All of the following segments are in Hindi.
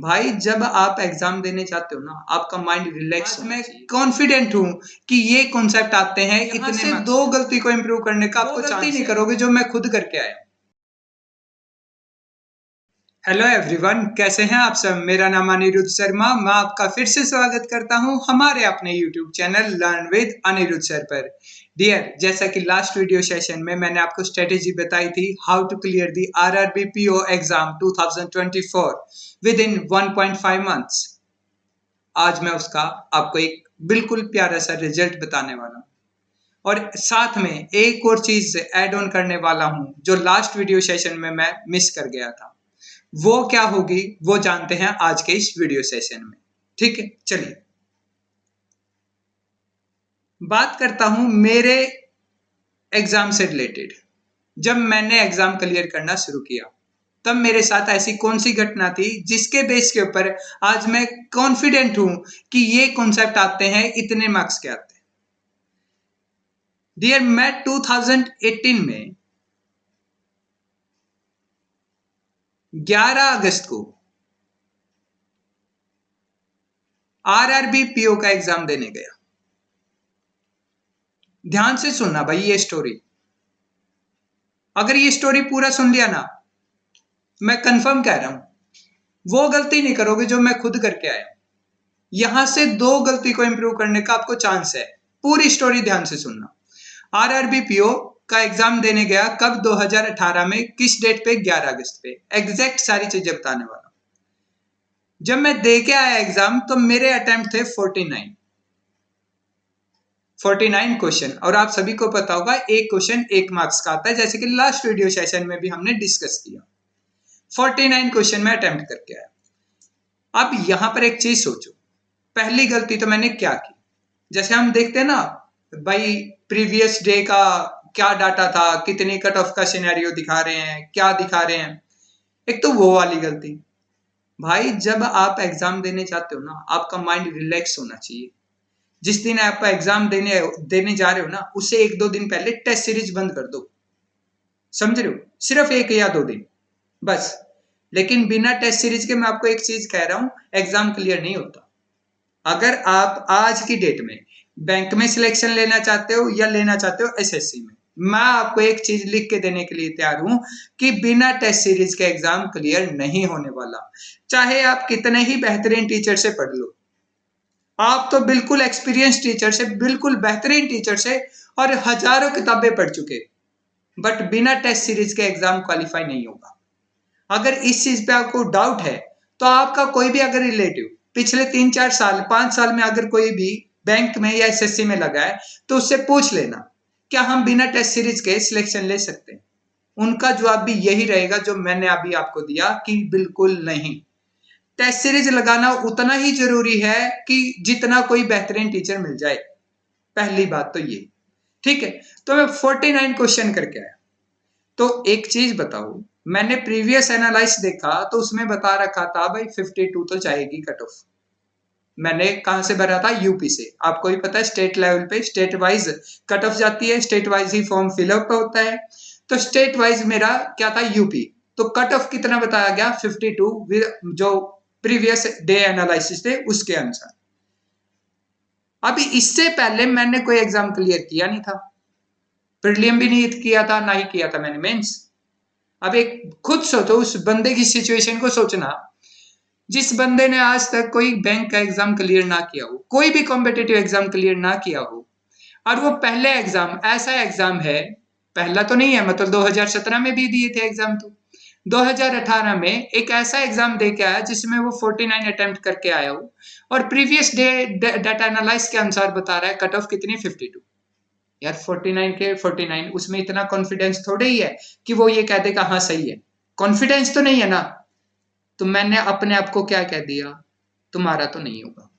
भाई जब आप एग्जाम देने जाते हो ना, आपका माइंड रिलैक्स होना चाहिए। मैं कॉन्फिडेंट हूँ कि ये कॉन्सेप्ट आते हैं, इतने से दो गलती को इम्प्रूव करने का आपको गलती नहीं करोगे जो मैं खुद करके आया। हेलो एवरीवन, कैसे हैं आप सब। मेरा नाम अनिरुद्ध शर्मा, मैं आपका फिर से स्वागत करता हूं हमारे अपने YouTube channel learn with Anirudh sir पर। डियर, जैसा कि लास्ट वीडियो सेशन में मैंने आपको स्ट्रेटेजी बताई थी how to clear the RRB PO exam 2024 within 1.5 months. आज मैं उसका आपको एक बिल्कुल प्यारा सा रिजल्ट बताने वाला हूँ और साथ में एक और चीज ऐड ऑन करने वाला हूँ जो लास्ट वीडियो सेशन में मैं मिस कर गया था। वो क्या होगी वो जानते हैं आज के इस वीडियो सेशन में। ठीक है, चलिए बात करता हूं मेरे एग्जाम से रिलेटेड। जब मैंने एग्जाम क्लियर करना शुरू किया तब मेरे साथ ऐसी कौन सी घटना थी जिसके बेस के ऊपर आज मैं कॉन्फिडेंट हूं कि ये कॉन्सेप्ट आते हैं, इतने मार्क्स के आते हैं। डियर, मैं 2018 में 11 अगस्त को आरआरबी पीओ का एग्जाम देने गया। ध्यान से सुनना भाई ये स्टोरी। अगर ये स्टोरी पूरा सुन लिया ना, मैं कंफर्म कह रहा हूं वो गलती नहीं करोगे जो मैं खुद करके आया। यहां से दो गलती को इंप्रूव करने का आपको चांस है। पूरी स्टोरी ध्यान से सुनना। आरआरबी पीओ का एग्जाम देने गया कब, 2018 में, किस डेट पे, 11 अगस्त पे। एग्जैक्ट सारी चीजें बताने वाला। जब मैं दे के आया एग्जाम तो मेरे अटेम्प्ट थे 49 क्वेश्चन, और आप सभी को पता होगा एक क्वेश्चन 1 मार्क्स का आता है, जैसे कि लास्ट वीडियो सेशन में भी हमने डिस्कस किया। 49 क्वेश्चन में अटेम्प्ट करके आया। अब यहां पर एक चीज सोचो, पहली गलती तो मैंने क्या की। जैसे हम देखते हैं ना भाई, प्रीवियस डे का क्या डाटा था, कितनी कट ऑफ का सिनेरियो दिखा रहे हैं, क्या दिखा रहे हैं। एक तो वो वाली गलती। भाई जब आप एग्जाम देने जाते हो ना, आपका माइंड रिलैक्स होना चाहिए। जिस दिन आप एग्जाम देने देने जा रहे हो ना, उससे 1-2 दिन पहले टेस्ट सीरीज बंद कर दो। समझ रहे हो, सिर्फ 1 या 2 दिन बस। लेकिन बिना टेस्ट सीरीज के मैं आपको एक चीज कह रहा हूं, एग्जाम क्लियर नहीं होता। अगर आप आज की डेट में बैंक में सिलेक्शन लेना चाहते हो या लेना चाहते हो एसएससी में, मैं आपको एक चीज लिख के देने के लिए तैयार हूं कि बिना टेस्ट सीरीज के एग्जाम क्लियर नहीं होने वाला। चाहे आप कितने ही बेहतरीन टीचर से पढ़ लो, आप तो बिल्कुल एक्सपीरियंस टीचर से, बिल्कुल बेहतरीन टीचर से और हजारों किताबें पढ़ चुके, बट बिना टेस्ट सीरीज के एग्जाम क्वालिफाई नहीं होगा। अगर इस चीज पे आपको डाउट है तो आपका कोई भी अगर रिलेटिव पिछले 3-4 साल 5 साल में अगर कोई भी बैंक में या एसएससी में लगा है तो उससे पूछ लेना, क्या हम बिना टेस्ट सीरीज के सिलेक्शन ले सकते हैं। उनका जवाब भी यही रहेगा जो मैंने अभी आपको दिया कि बिल्कुल नहीं। टेस्ट सीरीज लगाना उतना ही जरूरी है कि जितना कोई बेहतरीन टीचर मिल जाए। पहली बात तो ये। ठीक है, तो मैं 49 क्वेश्चन करके आया। तो एक चीज बताओ, मैंने प्रीवियस एनालाइज देखा तो उसमें बता रखा था भाई 52 तो जाएगी कट ऑफ। मैंने कहां से भरा था, यूपी से। आपको भी पता है स्टेट लेवल पे स्टेट वाइज कट ऑफ जाती है, स्टेट वाइज ही फॉर्म फिलअप होता है। तो स्टेट वाइज मेरा क्या था, यूपी। तो कट ऑफ कितना बताया गया, 52, जो प्रीवियस डे एनालिसिस थे उसके अनुसार। अभी इससे पहले मैंने कोई एग्जाम क्लियर किया नहीं था, प्रीलियम भी नहीं किया था, ना ही किया था मैंने मेंस। अब एक खुद सोचो, उस बंदे की सिचुएशन को सोचना जिस बंदे ने आज तक कोई बैंक का एग्जाम क्लियर ना किया हो, कोई भी कॉम्पिटेटिव एग्जाम क्लियर ना किया हो, और वो पहले एग्जाम, ऐसा एग्जाम है, पहला तो नहीं है, मतलब 2017 में भी दिए थे एग्जाम, तो 2018 में एक ऐसा एग्जाम दे के आया जिसमें वो 49 अटेम्प्ट करके आया हो, और प्रीवियस डे डाटा एनालाइज के अनुसार बता रहा है कट ऑफ कितनी, 52। यार 49 के 49, उसमें इतना कॉन्फिडेंस थोड़ा ही है कि वो ये कह देगा हाँ सही है। कॉन्फिडेंस तो नहीं है ना। तो मैंने अपने आप को क्या कह दिया, तुम्हारा तो नहीं होगा।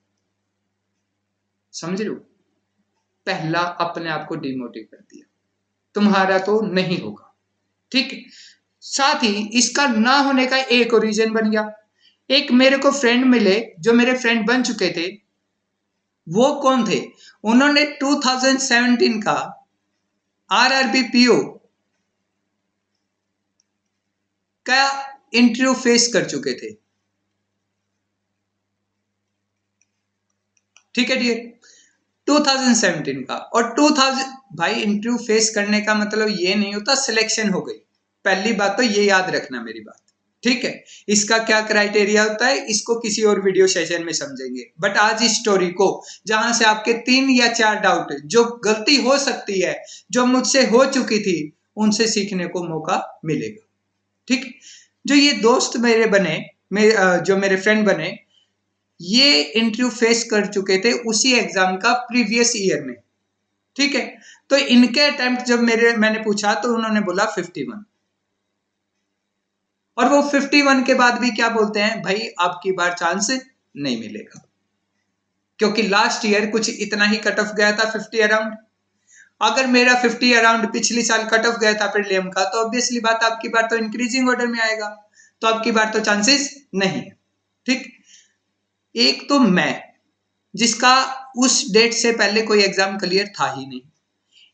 समझ रहे हो, पहला अपने आप को डिमोटिव कर दिया, तुम्हारा तो नहीं होगा। ठीक है, साथ ही इसका ना होने का एक और रीजन बन गया। एक मेरे को फ्रेंड मिले जो मेरे फ्रेंड बन चुके थे। वो कौन थे, उन्होंने 2017 का आरआरबी पीओ का इंटरव्यू फेस कर चुके थे। ठीक है डियर, 2017 का। और 2000 भाई इंटरव्यू फेस करने का मतलब ये नहीं होता सिलेक्शन हो गई, पहली बात तो ये याद रखना मेरी बात, ठीक है। इसका क्या क्राइटेरिया होता है इसको किसी और वीडियो सेशन में समझेंगे, बट आज इस स्टोरी को जहां से आपके 3 या 4 डाउट जो गलती हो सकती है, जो मुझसे हो चुकी थी, उनसे सीखने को मौका मिलेगा, ठीक। जो ये दोस्त मेरे बने, जो मेरे फ्रेंड बने, ये इंटरव्यू फेस कर चुके थे उसी एग्जाम का प्रीवियस ईयर में, ठीक है। तो इनके अटेम्प्ट जब मैंने पूछा तो उन्होंने बोला 51, और वो 51 के बाद भी क्या बोलते हैं, भाई अब की बार चांस नहीं मिलेगा, क्योंकि लास्ट ईयर कुछ इतना ही कट ऑफ गया था 50 अराउंड। अगर मेरा 50 अराउंड पिछले साल कट ऑफ गया था प्रीलियम का, तो ऑब्वियसली बात आपकी बार तो इंक्रीजिंग ऑर्डर में आएगा, तो आपकी बार तो चांसेस नहीं है, ठीक। एक तो मैं, जिसका उस डेट से पहले कोई एग्जाम क्लियर था ही नहीं,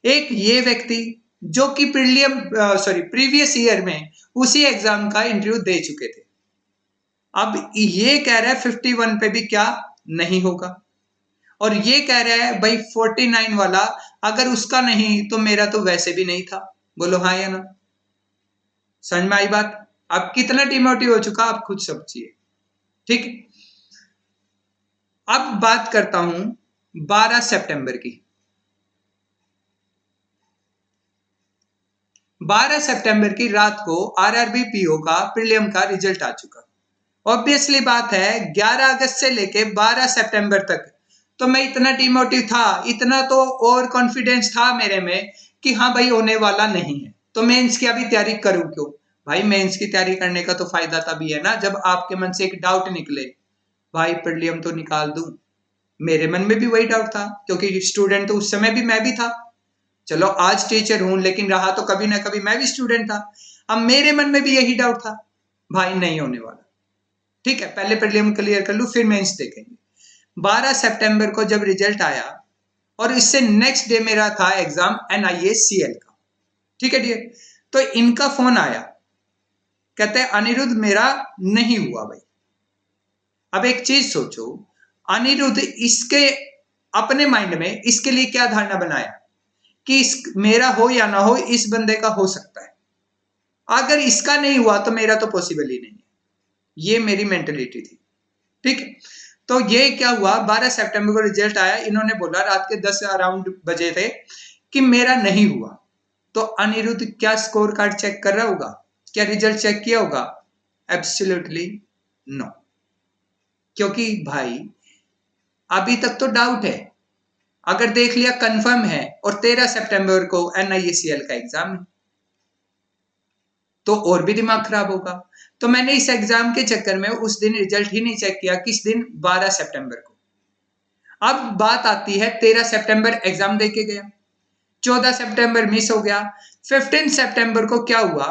एक ये व्यक्ति जो कि प्रीवियस ईयर में उसी एग्जाम का इंटरव्यू दे चुके थे, अब ये कह रहा है 51 पे भी क्या नहीं होगा, और ये कह रहा है भाई 49 वाला अगर उसका नहीं तो मेरा तो वैसे भी नहीं था। बोलो हाँ या ना, समझ में आई बात? अब कितना डिमोटिव हो चुका आप खुद समझिए, ठीक। अब बात करता हूं 12 सितंबर की। 12 सितंबर की रात को आरआरबी पीओ का प्रीलियम का रिजल्ट आ चुका। ऑब्वियसली बात है 11 अगस्त से लेके 12 सितंबर तक तो मैं इतना डिमोटिव था, इतना तो और कॉन्फिडेंस था मेरे में कि हाँ भाई होने वाला नहीं है, तो मेंस की अभी तैयारी करूं क्यों? भाई मेंस की तैयारी करने का तो फायदा तभी है ना जब आपके मन से एक डाउट निकले, भाई प्रीलियम तो निकाल दूं। मेरे मन में भी वही डाउट था, क्योंकि स्टूडेंट तो उस समय भी मैं भी था। चलो आज टीचर हूं, लेकिन रहा तो कभी ना कभी मैं भी स्टूडेंट था। अब मेरे मन में भी यही डाउट था, भाई नहीं होने वाला, ठीक है पहले प्रीलिम क्लियर कर लूं फिर मेंस देखेंगे। 12 सितंबर को जब रिजल्ट आया, और इससे नेक्स्ट डे मेरा था एग्जाम NIACL का, ठीक है डियर। तो इनका फोन आया, कहते हैं अनिरुद्ध मेरा नहीं हुआ भाई। अब एक चीज सोचो, अनिरुद्ध इसके अपने माइंड में इसके लिए क्या धारणा बनाया कि इस मेरा हो या ना हो इस बंदे का हो सकता है, अगर इसका नहीं हुआ तो मेरा तो पॉसिबल ही नहीं है, ये मेरी मेंटेलिटी थी, ठीक है। तो ये क्या हुआ, 12 सितंबर को रिजल्ट आया, इन्होंने बोला रात के 10 अराउंड बजे थे कि मेरा नहीं हुआ। तो अनिरुद्ध क्या स्कोर कार्ड चेक कर रहा होगा, क्या रिजल्ट चेक किया होगा? एब्सोल्युटली नो, क्योंकि भाई अभी तक तो डाउट है, अगर देख लिया कंफर्म है, और 13 सितंबर को NIACL का एग्जाम है, तो और भी दिमाग खराब होगा। तो मैंने इस एग्जाम के चक्कर में उस दिन रिजल्ट ही नहीं चेक किया, किस दिन, 12 सितंबर को। अब बात आती है 13 सितंबर एग्जाम देके गया, 14 सितंबर मिस हो गया, 15 सितंबर को क्या हुआ,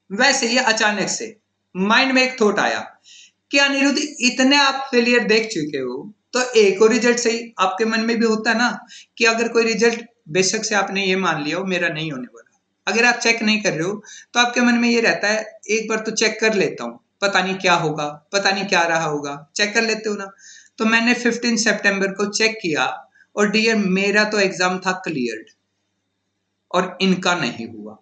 वैसे ही अचानक से माइंड में एक थॉट आया कि अनिरुद्ध इतने आप फेलियर देख चुके हो, तो एक और रिजल्ट सही। आपके मन में भी होता है ना कि अगर कोई रिजल्ट, बेशक से आपने ये मान लिया हो मेरा नहीं होने वाला, अगर आप चेक नहीं कर रहे हो तो आपके मन में ये रहता है एक बार तो चेक कर लेता हूँ, पता नहीं क्या होगा, पता नहीं क्या रहा होगा, चेक कर लेते हो ना। तो मैंने 15 सितंबर को चेक किया, और डियर मेरा तो एग्जाम था क्लियर्ड, और इनका नहीं हुआ।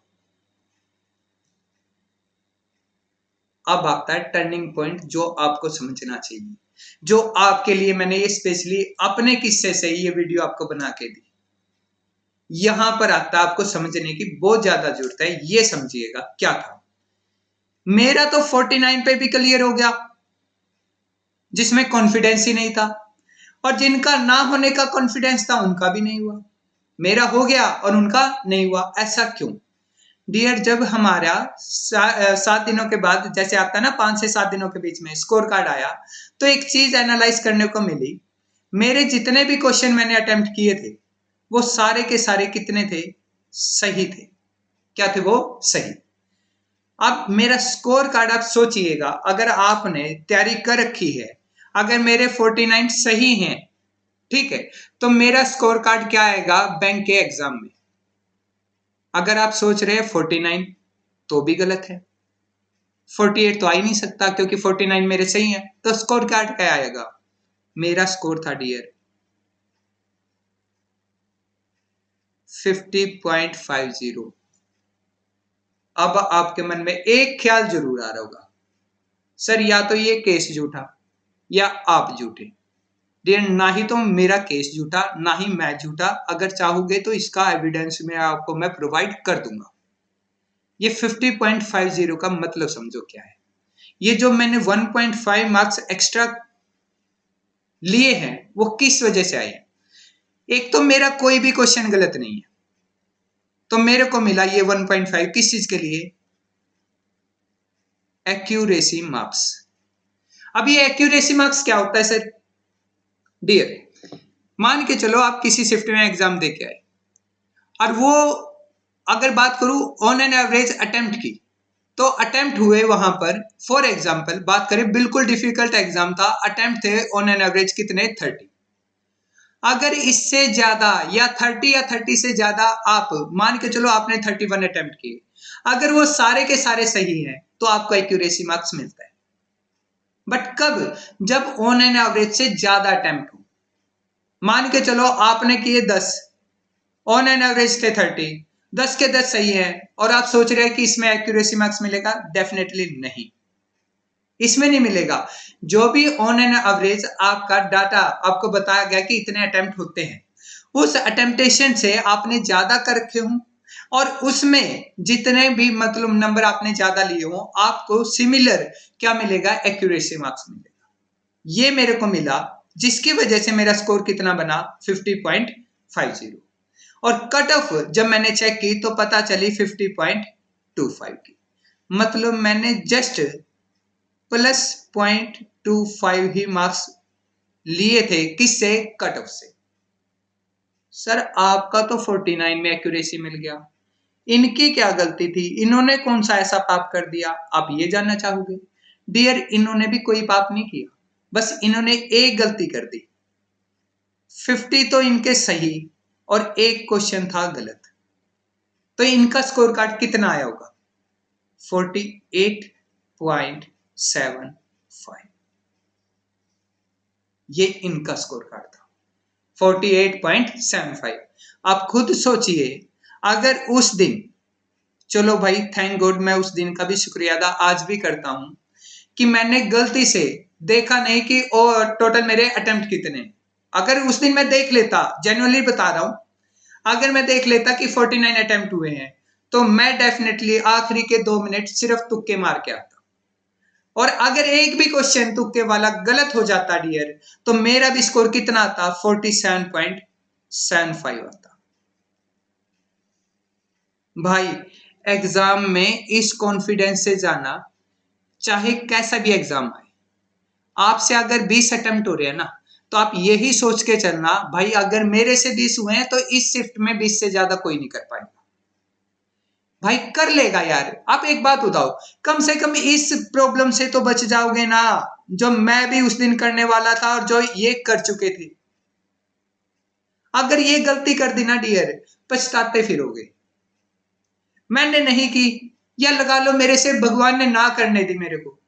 अब आता है टर्निंग पॉइंट जो आपको समझना चाहिए, जो आपके लिए मैंने ये स्पेशली अपने किस्से से ये वीडियो आपको बना के दी। यहां पर आता है आपको समझने की बहुत ज्यादा जरूरत है, ये समझिएगा क्या था। मेरा तो 49 पे भी क्लियर हो गया, जिसमें कॉन्फिडेंस ही नहीं था, और जिनका ना होने का कॉन्फिडेंस था उनका भी नहीं हुआ। मेरा हो गया और उनका नहीं हुआ, ऐसा क्यों? डियर जब हमारा 7 दिनों के बाद, जैसे आता है ना 5 से 7 दिनों के बीच में स्कोर कार्ड आया, तो एक चीज एनालाइज करने को मिली, मेरे जितने भी क्वेश्चन मैंने अटेम्प्ट किए थे वो सारे के सारे कितने थे, सही थे। क्या थे वो? सही। अब मेरा स्कोर कार्ड आप सोचिएगा, अगर आपने तैयारी कर रखी है, अगर मेरे 49 सही हैं, ठीक है, तो मेरा स्कोर कार्ड क्या आएगा बैंक के एग्जाम में? अगर आप सोच रहे हैं 49, तो भी गलत है, 48 तो आ ही नहीं सकता, क्योंकि 49 मेरे सही है, तो स्कोर कार्ड क्या आएगा? मेरा स्कोर था डियर 50.50। अब आपके मन में एक ख्याल जरूर आ रहा होगा, सर या तो ये केस झूठा या आप झूठे। डियर ना ही तो मेरा केस झूठा ना ही मैं झूठा, अगर चाहोगे तो इसका एविडेंस मैं आपको प्रोवाइड कर दूंगा। ये 50.50 का मतलब समझो क्या है। ये जो मैंने 1.5 मार्क्स एक्स्ट्रा लिए हैं वो किस वजह से आए हैं। एक तो मेरा कोई भी क्वेश्चन गलत नहीं है, तो मेरे को मिला ये 1.5 किस चीज के लिए, एक्यूरेसी मार्क्स। अब ये एक्यूरेसी मार्क्स क्या होता है सर? डियर मान के चलो आप किसी शिफ्ट में एग्जाम दे के आए और वो अगर बात करूं ऑन एन एवरेज अटेम्प्ट की, तो अटेम्प्ट हुए वहां पर फॉर एग्जाम्पल बात करें बिल्कुल डिफिकल्ट एग्जाम था, अटेम्प्ट थे ऑन एन एवरेज कितने 30। अगर इससे ज्यादा या 30 या 30 से ज्यादा आप मान के चलो आपने 31 अटेम्प्ट किए, अगर वो सारे के सारे सही हैं तो आपको एक्यूरेसी मार्क्स मिलता है। बट कब? जब ऑन एन एवरेज से ज्यादा अटेम्प्ट हो। मान के चलो आपने किए 10, ऑन एन एवरेज थे 30, 10 के 10 सही है और आप सोच रहे हैं कि इसमें एक्यूरेसी मार्क्स मिलेगा, डेफिनेटली नहीं, इसमें नहीं मिलेगा। जो भी ऑन एन एवरेज आपका डाटा आपको बताया गया कि इतने अटेम्प्ट होते हैं, उस अटेम्प्टेशन से आपने ज्यादा कर रखे हों और उसमें जितने भी नंबर आपने ज्यादा लिए हों, आपको सिमिलर क्या मिलेगा, एक्यूरेसी मार्क्स मिलेगा। ये मेरे को मिला, जिसकी वजह से मेरा स्कोर कितना बना 50.50। और कट ऑफ जब मैंने चेक की तो पता चली 50.25 की, मतलब मैंने जस्ट +0.25 ही मार्क्स लिए थे, किससे, कट ऑफ से। सर आपका तो 49 में एक्यूरेसी मिल गया, इनकी क्या गलती थी, इन्होंने कौन सा ऐसा पाप कर दिया, आप ये जानना चाहोगे? डियर इन्होंने भी कोई पाप नहीं किया, बस इन्होंने एक गलती कर दी। 50 तो इनके सही और एक क्वेश्चन था गलत, तो इनका स्कोर कार्ड कितना आया होगा, 48.75। ये इनका स्कोर कार्ड था 48.75। आप खुद सोचिए, अगर उस दिन, चलो भाई थैंक गॉड मैं उस दिन का भी शुक्रिया अदा आज भी करता हूं कि मैंने गलती से देखा नहीं कि टोटल मेरे अटेम्प्ट कितने। अगर उस दिन मैं देख लेता, जेन्युइनली बता रहा हूं, अगर मैं देख लेता कि 49 अटेम्प्ट हुए हैं, तो मैं डेफिनेटली आखिरी के 2 मिनट सिर्फ तुक्के मार के आता। और अगर एक भी क्वेश्चन तुक्के वाला गलत हो जाता डियर, तो मेरा भी स्कोर कितना आता, 47.75 आता। भाई एग्जाम में इस कॉन्फिडेंस से जाना, चाहे कैसा भी एग्जाम आए, आपसे अगर 20 अटेम्प्ट हो रहे हैं ना, तो आप यही सोच के चलना, भाई अगर मेरे से 20 हुए हैं तो इस शिफ्ट में 20 से ज्यादा कोई नहीं कर पाएगा। भाई कर लेगा यार। आप एक बात बताओ, कम से कम इस प्रॉब्लम से तो बच जाओगे ना, जो मैं भी उस दिन करने वाला था और जो ये कर चुके थे। अगर ये गलती कर दी ना डियर, पछताते फिरोगे। मैंने नहीं की, या लगा लो मेरे से भगवान ने ना करने दी मेरे को,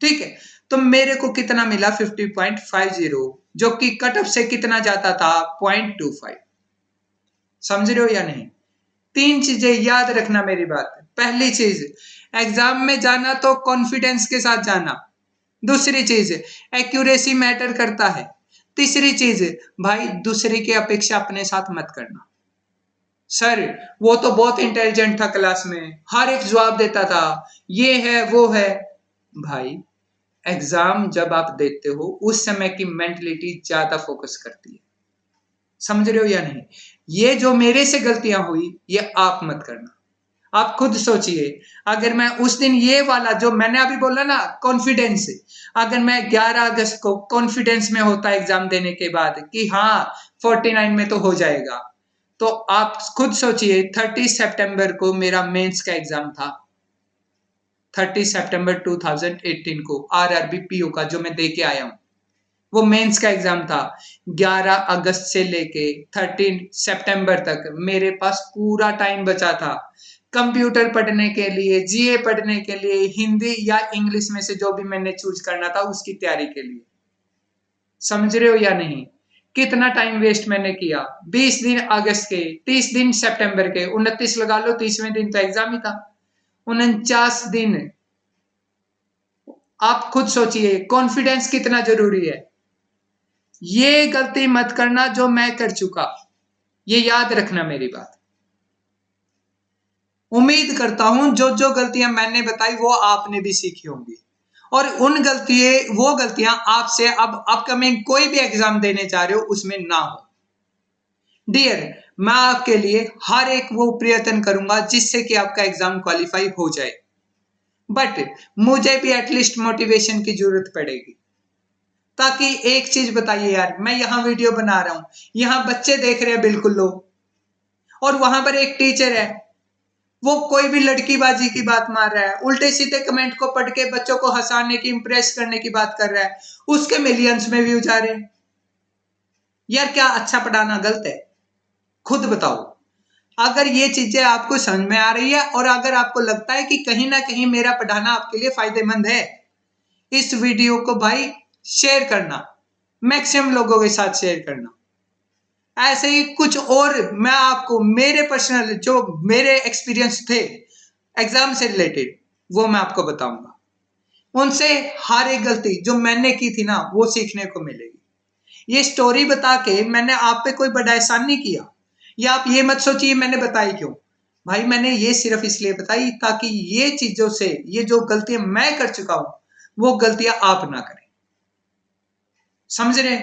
ठीक है, तो मेरे को कितना मिला 50.50, जो कि कट ऑफ से कितना जाता था 0.25। समझ रहे हो या नहीं? 3 चीजें याद रखना मेरी बात। पहली चीज, एग्जाम में जाना तो कॉन्फिडेंस के साथ जाना। दूसरी चीज, एक्यूरेसी मैटर करता है। तीसरी चीज, भाई दूसरे की अपेक्षा अपने साथ मत करना। सर वो तो बहुत इंटेलिजेंट था क्लास में, हर एक जवाब देता था, ये है वो है। भाई एग्जाम जब आप देते हो उस समय की मेंटलिटी ज्यादा फोकस करती है। समझ रहे हो या नहीं? ये जो मेरे से गलतियां हुई ये आप मत करना। आप खुद सोचिए, अगर मैं उस दिन ये वाला जो मैंने अभी बोला ना कॉन्फिडेंस, अगर मैं 11 अगस्त को कॉन्फिडेंस में होता एग्जाम देने के बाद कि हाँ 49 में तो हो जाएगा, तो आप खुद सोचिए 30 सितंबर को मेरा मेंस का एग्जाम था। 30 सितंबर 2018 को आरआरबी पीओ का जो मैं दे के आया हूं, वो मेंस का एग्जाम था। 11 अगस्त से लेके 13 सितंबर तक मेरे पास पूरा टाइम बचा था कंप्यूटर पढ़ने के लिए, जीए पढ़ने के लिए, हिंदी या इंग्लिश में से जो भी मैंने चूज करना था उसकी तैयारी के लिए। समझ रहे हो या नहीं? कितना टाइम वेस्ट मैंने किया, 20 दिन अगस्त के, 30 दिन सितंबर के, 29 लगा लो, 30वें दिन तो एग्जाम ही था। 49 दिन। आप खुद सोचिए कॉन्फिडेंस कितना जरूरी है। ये गलती मत करना जो मैं कर चुका, ये याद रखना मेरी बात। उम्मीद करता हूं जो जो गलतियां मैंने बताई वो आपने भी सीखी होंगी, और वो गलतियां आपसे अब अपकमिंग कोई भी एग्जाम देने जा रहे हो उसमें ना हो। डियर, मैं आपके लिए हर एक वो प्रयत्न करूंगा जिससे कि आपका एग्जाम क्वालिफाई हो जाए, बट मुझे भी एटलीस्ट मोटिवेशन की जरूरत पड़ेगी। ताकि एक चीज बताइए यार, मैं यहां वीडियो बना रहा हूं, यहां बच्चे देख रहे हैं बिल्कुल लोग, और वहां पर एक टीचर है, वो कोई भी लड़कीबाजी की बात मार रहा है, उल्टे सीधे कमेंट को पढ़ के बच्चों को हंसाने की, इंप्रेस करने की बात कर रहा है, उसके मिलियंस में व्यूज आ रहे हैं। यार क्या अच्छा पढ़ाना गलत है? खुद बताओ। अगर ये चीजें आपको समझ में आ रही है और अगर आपको लगता है कि कहीं ना कहीं मेरा पढ़ाना आपके लिए फायदेमंद है, इस वीडियो को भाई शेयर करना, मैक्सिमम लोगों के साथ शेयर करना। ऐसे ही कुछ और मैं आपको मेरे पर्सनल जो मेरे एक्सपीरियंस थे एग्जाम से रिलेटेड वो मैं आपको बताऊंगा। उनसे हर एक गलती जो मैंने की थी ना वो सीखने को मिलेगी। ये स्टोरी बता के मैंने आप पे कोई बड़ा एहसान नहीं किया, या आप ये मत सोचिए मैंने बताई क्यों। भाई मैंने ये सिर्फ इसलिए बताई ताकि ये चीजों से, ये जो गलतियां मैं कर चुका हूं वो गलतियां आप ना करें। समझ रहे?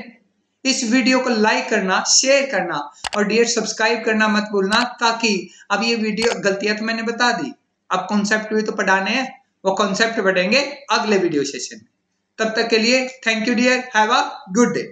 इस वीडियो को लाइक करना, शेयर करना और डियर सब्सक्राइब करना मत भूलना, ताकि अब ये वीडियो गलतियां तो मैंने बता दी, अब कॉन्सेप्ट भी तो पढ़ाने हैं, वो कॉन्सेप्ट पढ़ेंगे अगले वीडियो सेशन में। तब तक के लिए thank you dear, have a good day.